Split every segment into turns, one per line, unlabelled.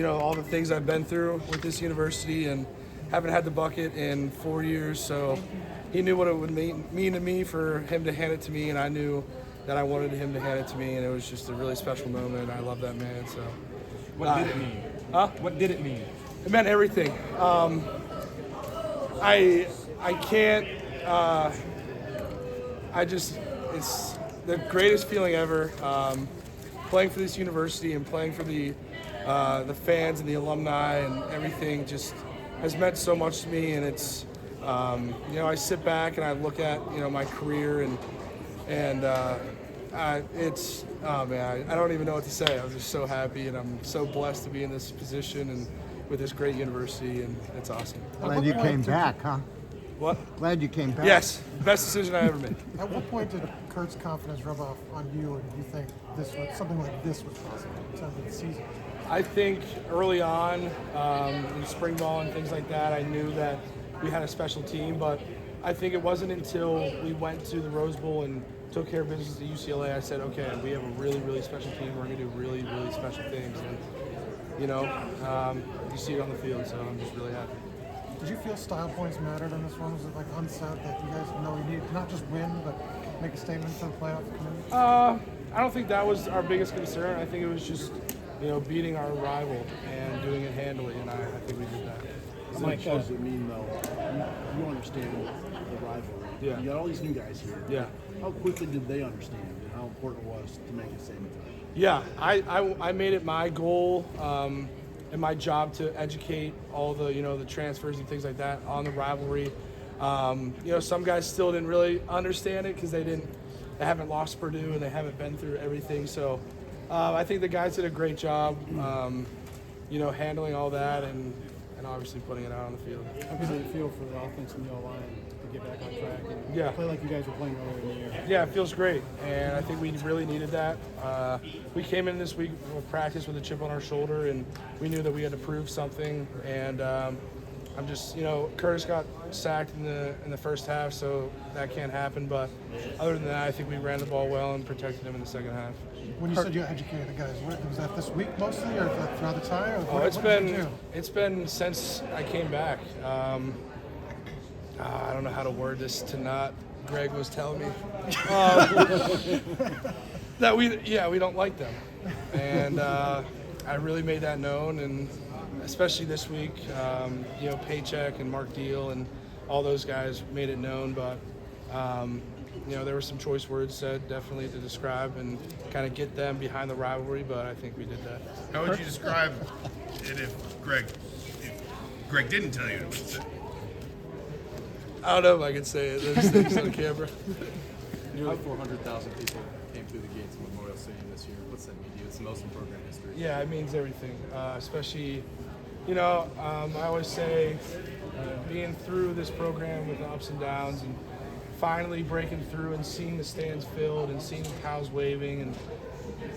all the things I've been through with this university and haven't had the bucket in 4 years. So he knew what it would mean to me for him to hand it to me, and I knew that I wanted him to hand it to me, and it was just a really special moment. I love that man. So,
what did it mean? What did it mean?
It meant everything. I can't. It's the greatest feeling ever. Playing for this university and playing for the fans and the alumni and everything just has meant so much to me. And it's, I sit back and I look at, my career and it's, oh man, I don't even know what to say. I'm just so happy and I'm so blessed to be in this position and with this great university, and it's awesome.
Glad you came back, huh?
What?
Glad you came back.
Yes, best decision I ever made.
At what point did Kurt's confidence rub off on you, and you think something like this was possible in terms of the season?
I think early on, in spring ball and things like that, I knew that we had a special team, but I think it wasn't until we went to the Rose Bowl and took care of business at UCLA, I said, okay, we have a really, really special team. We're going to do really, really special things. And, you see it on the field, so I'm just really happy.
Did you feel style points mattered in this one? Was it like unset that you guys know you need not just win, but make a statement for the playoff committee?
I don't think that was our biggest concern. I think it was just, beating our rival and doing it handily, and I think we did that.
Mike, what does it mean, though? You understand the rivalry.
Yeah.
You got all these new guys here.
Yeah.
How quickly did they understand and how important it was to make a statement?
Yeah, I made it my goal and my job to educate all the the transfers and things like that on the rivalry. Some guys still didn't really understand it because they haven't lost Purdue and they haven't been through everything. So I think the guys did a great job, handling all that and obviously putting it out on the field.
How does it feel for the offense and the O-line to get back on track and
Yeah.
play like you guys were playing earlier in the year?
Yeah, it feels great, and I think we really needed that. We came in this week with practice with a chip on our shoulder, and we knew that we had to prove something. And I'm just, Curtis got sacked in the first half, so that can't happen. But other than that, I think we ran the ball well and protected him in the second half.
When you said you educated the guys, was that this week mostly, or throughout the time? Or
It's been since I came back. I don't know how to word this to not. Greg was telling me that we don't like them, and I really made that known, and especially this week, Paycheck and Mark Deal and all those guys made it known, but there were some choice words said definitely to describe and kind of get them behind the rivalry, but I think we did that.
How would you describe it if Greg didn't tell you to say it?
I don't know if I can say it. There's things on camera.
Nearly 400,000 people came through the gates of Memorial Stadium this year. What's that mean to you? It's the most in program history.
Yeah, it means everything, especially, I always say being through this program with the ups and downs and finally breaking through and seeing the stands filled and seeing the cows waving and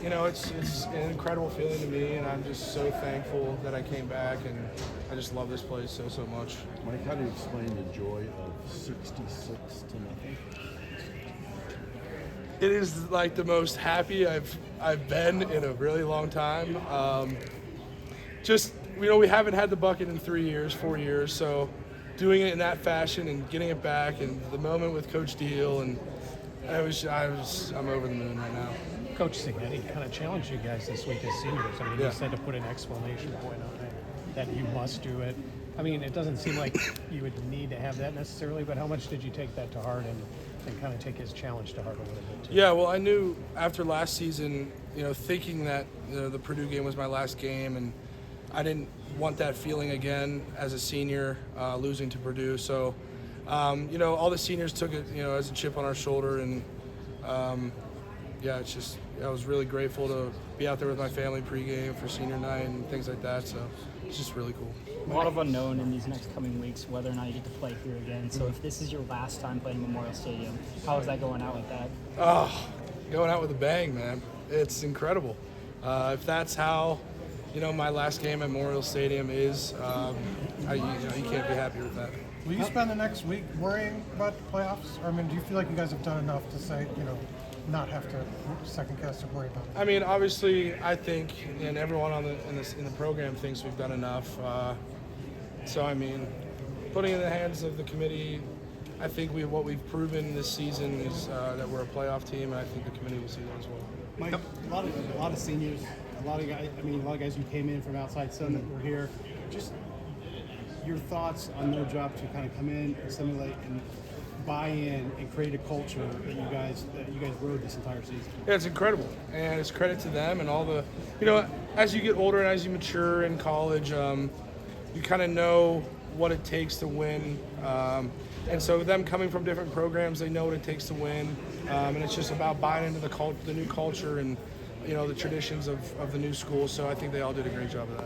it's an incredible feeling to me, and I'm just so thankful that I came back, and I just love this place so much.
Mike, how do you explain the joy of 66 to nothing?
It is like the most happy I've been in a really long time. We haven't had the bucket in 4 years, so doing it in that fashion and getting it back, and the moment with Coach Deal, and I'm over the moon right now.
Coach Signetti kind of challenged you guys this week as seniors. I mean,
Yeah.
He said to put an exclamation point on it, that you must do it. I mean, it doesn't seem like you would need to have that necessarily, but how much did you take that to heart and kind of take his challenge to heart a little bit too?
Yeah, well, I knew after last season, thinking that the Purdue game was my last game, and I didn't want that feeling again as a senior, losing to Purdue. So, all the seniors took it, as a chip on our shoulder, and I was really grateful to be out there with my family pregame for senior night and things like that. So it's just really cool.
A lot of unknown in these next coming weeks, whether or not you get to play here again. So if this is your last time playing Memorial Stadium, how is that going out with that?
Oh, going out with a bang, man. It's incredible. If that's how, my last game at Memorial Stadium is, you can't be happier with that.
Will you spend the next week worrying about the playoffs? Or, do you feel like you guys have done enough to say, not have to second guess or worry about it?
I mean, obviously, I think, and everyone in the program thinks we've done enough. So I mean, putting it in the hands of the committee, I think what we've proven this season is that we're a playoff team, and I think the committee will see that as well.
Mike, a lot of seniors, a lot of guys who came in from outside Sun that were here. Just your thoughts on their job to kind of come in, assimilate, and buy in and create a culture that you guys rode this entire season.
Yeah, it's incredible, and it's credit to them and all the, as you get older and as you mature in college, you kind of know what it takes to win. And so them coming from different programs, they know what it takes to win, and it's just about buying into the new culture and the traditions of the new school. So I think they all did a great job of that.